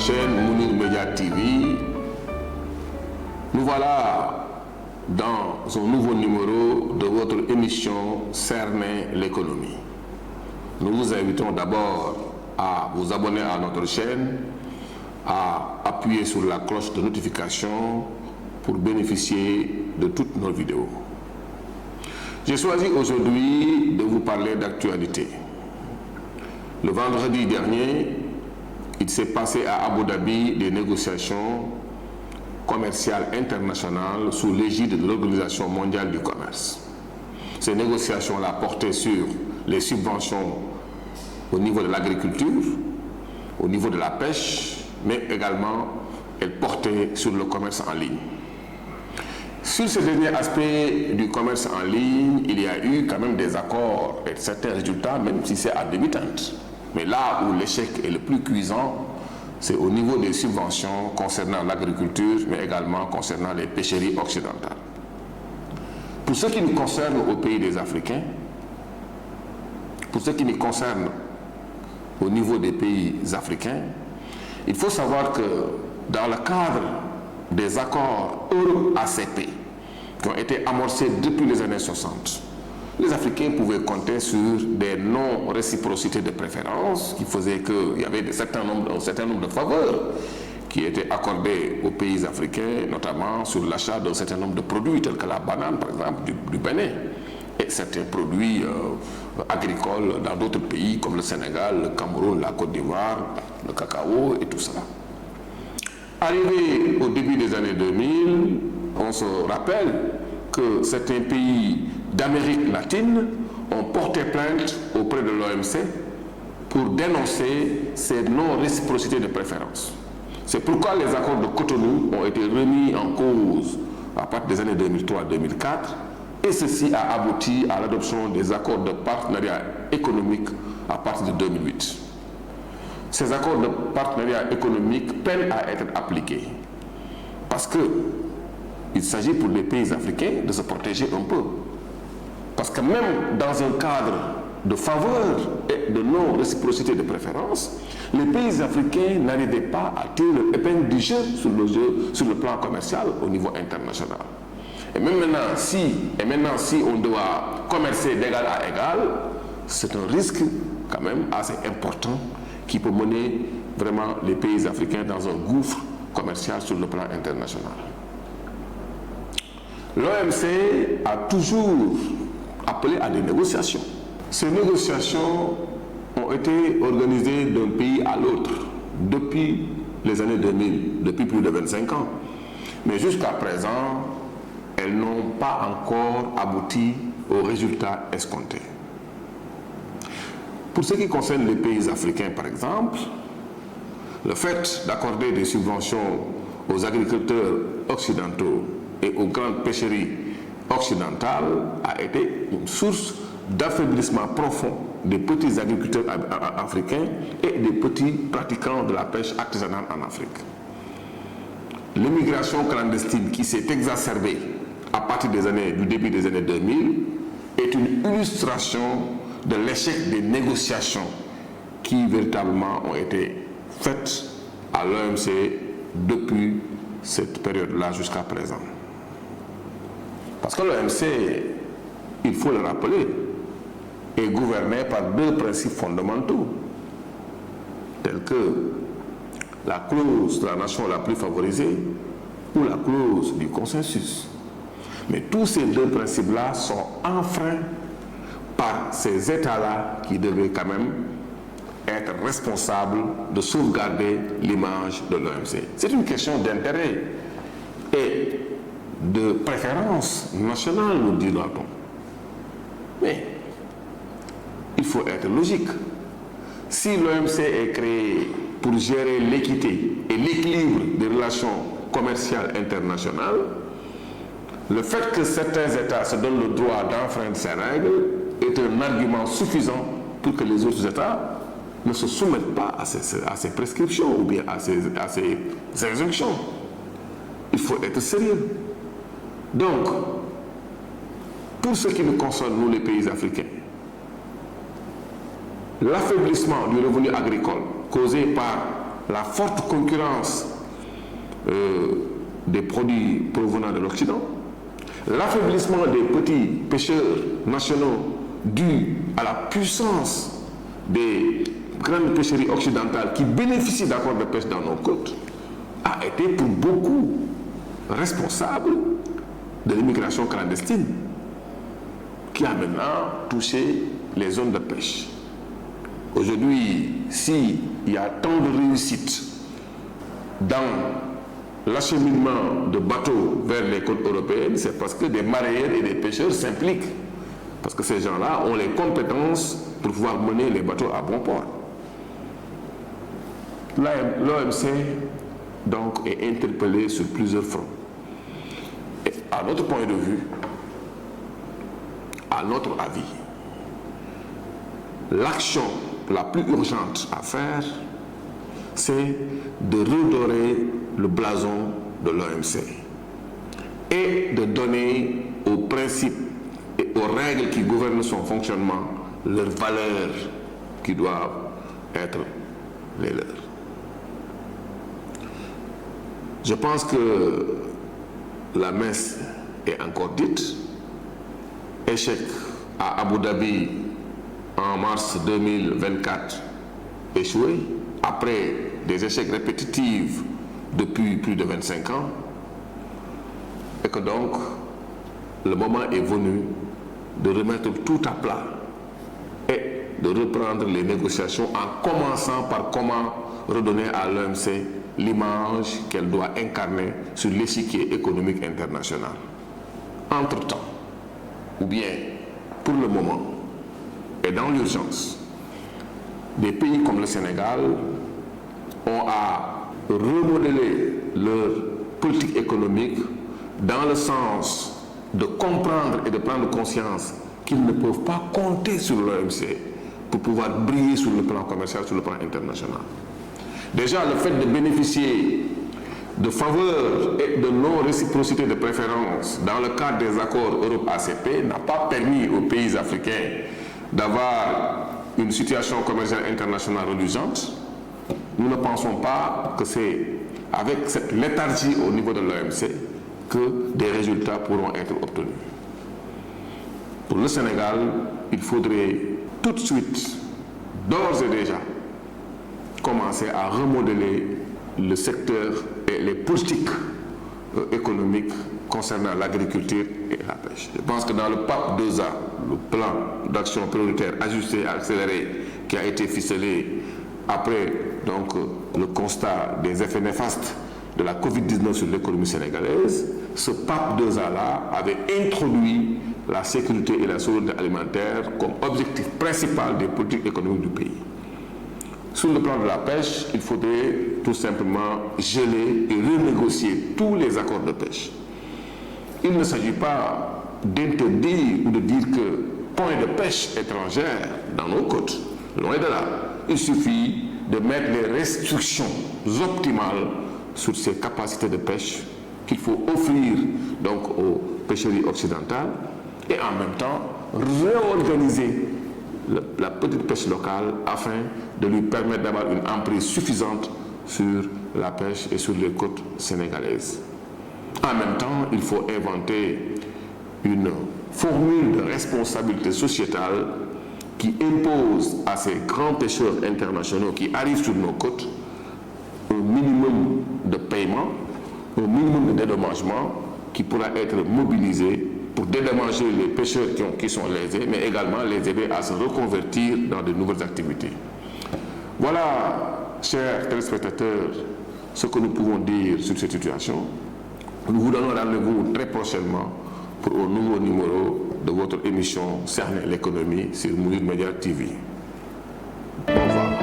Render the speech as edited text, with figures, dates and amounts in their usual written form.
chaîne Mounir Media TV. Nous voilà dans un nouveau numéro de votre émission Cerner l'économie. Nous vous invitons d'abord à vous abonner à notre chaîne, à appuyer sur la cloche de notification pour bénéficier de toutes nos vidéos. J'ai choisi aujourd'hui de vous parler d'actualité. Le vendredi dernier, il s'est passé à Abu Dhabi des négociations commerciales internationales sous l'égide de l'Organisation mondiale du commerce. Ces négociations-là portaient sur les subventions au niveau de l'agriculture, au niveau de la pêche, mais également elles portaient sur le commerce en ligne. Sur ce dernier aspect du commerce en ligne, il y a eu quand même des accords et certains résultats, même si c'est à demi-teinte. Mais là où l'échec est le plus cuisant, c'est au niveau des subventions concernant l'agriculture, mais également concernant les pêcheries occidentales. Pour ce qui nous concerne au pays des Africains, pour ce qui nous concerne au niveau des pays africains, il faut savoir que dans le cadre des accords Euro-ACP qui ont été amorcés depuis les années 60, les Africains pouvaient compter sur des non-réciprocités de préférence qui faisaient qu'il y avait un certain nombre de faveurs qui étaient accordées aux pays africains, notamment sur l'achat d'un certain nombre de produits tels que la banane, par exemple, du Bénin, et certains produits agricoles dans d'autres pays comme le Sénégal, le Cameroun, la Côte d'Ivoire, le cacao et tout cela. Arrivé au début des années 2000, on se rappelle que certains pays d'Amérique latine ont porté plainte auprès de l'OMC pour dénoncer ces non-réciprocités de préférence. C'est pourquoi les accords de Cotonou ont été remis en cause à partir des années 2003-2004 et ceci a abouti à l'adoption des accords de partenariat économique à partir de 2008. Ces accords de partenariat économique peinent à être appliqués parce qu'il s'agit pour les pays africains de se protéger un peu. Parce que même dans un cadre de faveur et de non-réciprocité de préférence, les pays africains n'arrivaient pas à tirer leur épingle du jeu sur le plan commercial au niveau international. Et même maintenant, si on doit commercer d'égal à égal, c'est un risque quand même assez important qui peut mener vraiment les pays africains dans un gouffre commercial sur le plan international. L'OMC a toujours appelé à des négociations. Ces négociations ont été organisées d'un pays à l'autre depuis les années 2000, depuis plus de 25 ans. Mais jusqu'à présent, elles n'ont pas encore abouti aux résultats escomptés. Pour ce qui concerne les pays africains, par exemple, le fait d'accorder des subventions aux agriculteurs occidentaux et aux grandes pêcheries occidentales a été une source d'affaiblissement profond des petits agriculteurs africains et des petits pratiquants de la pêche artisanale en Afrique. L'immigration clandestine qui s'est exacerbée à partir du début des années 2000 est une illustration de l'échec des négociations qui véritablement ont été faites à l'OMC depuis cette période-là jusqu'à présent. Parce que l'OMC, il faut le rappeler, est gouverné par deux principes fondamentaux, tels que la clause de la nation la plus favorisée ou la clause du consensus. Mais tous ces deux principes-là sont enfreints par ces États-là qui devaient quand même être responsables de sauvegarder l'image de l'OMC. C'est une question d'intérêt et de préférence nationale, nous dira-t-on. Mais il faut être logique. Si l'OMC est créé pour gérer l'équité et l'équilibre des relations commerciales internationales, le fait que certains États se donnent le droit d'enfreindre ces règles est un argument suffisant pour que les autres États ne se soumettent pas à ces prescriptions ou bien à ces injonctions. Il faut être sérieux. Donc, pour ce qui nous concerne, nous les pays africains, l'affaiblissement du revenu agricole causé par la forte concurrence des produits provenant de l'Occident, l'affaiblissement des petits pêcheurs nationaux dû à la puissance des grandes pêcheries occidentales qui bénéficient d'accords de pêche dans nos côtes, a été pour beaucoup responsable de l'immigration clandestine qui a maintenant touché les zones de pêche. Aujourd'hui, s'il y a tant de réussite dans l'acheminement de bateaux vers les côtes européennes, c'est parce que des mareyeurs et des pêcheurs s'impliquent. Parce que ces gens-là ont les compétences pour pouvoir mener les bateaux à bon port. L'OMC donc est interpellé sur plusieurs fronts. Et à notre point de vue, à notre avis, l'action la plus urgente à faire, c'est de redorer le blason de l'OMC et de donner aux principes et aux règles qui gouvernent son fonctionnement leurs valeurs qui doivent être les leurs. Je pense que la messe est encore dite. Échec à Abu Dhabi en mars 2024 échoué, après des échecs répétitifs depuis plus de 25 ans, et que donc le moment est venu de remettre tout à plat et de reprendre les négociations en commençant par comment redonner à l'OMC l'image qu'elle doit incarner sur l'échiquier économique international. Entre-temps, ou bien pour le moment, et dans l'urgence, des pays comme le Sénégal ont à remodeler leur politique économique dans le sens de comprendre et de prendre conscience qu'ils ne peuvent pas compter sur l'OMC pour pouvoir briller sur le plan commercial, sur le plan international. Déjà, le fait de bénéficier de faveurs et de non-réciprocité de préférence dans le cadre des accords Europe-ACP n'a pas permis aux pays africains d'avoir une situation commerciale internationale reluisante. Nous ne pensons pas que c'est avec cette léthargie au niveau de l'OMC que des résultats pourront être obtenus. Pour le Sénégal, il faudrait tout de suite, d'ores et déjà, commencer à remodeler le secteur et les politiques économiques concernant l'agriculture et la pêche. Je pense que dans le PAP 2A, le plan d'action prioritaire ajusté et accéléré qui a été ficelé après donc, le constat des effets néfastes de la Covid-19 sur l'économie sénégalaise, ce PAP 2A-là avait introduit la sécurité et la souveraineté alimentaire comme objectif principal des politiques économiques du pays. Sur le plan de la pêche, il faudrait tout simplement geler et renégocier tous les accords de pêche. Il ne s'agit pas d'interdire ou de dire que point de pêche étrangère dans nos côtes, loin de là. Il suffit de mettre les restrictions optimales sur ces capacités de pêche qu'il faut offrir donc aux pêcheries occidentales et en même temps réorganiser la petite pêche locale afin de lui permettre d'avoir une emprise suffisante sur la pêche et sur les côtes sénégalaises. En même temps, il faut inventer une formule de responsabilité sociétale qui impose à ces grands pêcheurs internationaux qui arrivent sur nos côtes un minimum de paiement, un minimum de dédommagement qui pourra être mobilisé pour dédommager les pêcheurs qui sont lésés, mais également les aider à se reconvertir dans de nouvelles activités. Voilà, chers téléspectateurs, ce que nous pouvons dire sur cette situation. Nous vous donnons rendez-vous très prochainement pour un nouveau numéro de votre émission Cerner l'économie sur Mouride Média TV. Au revoir.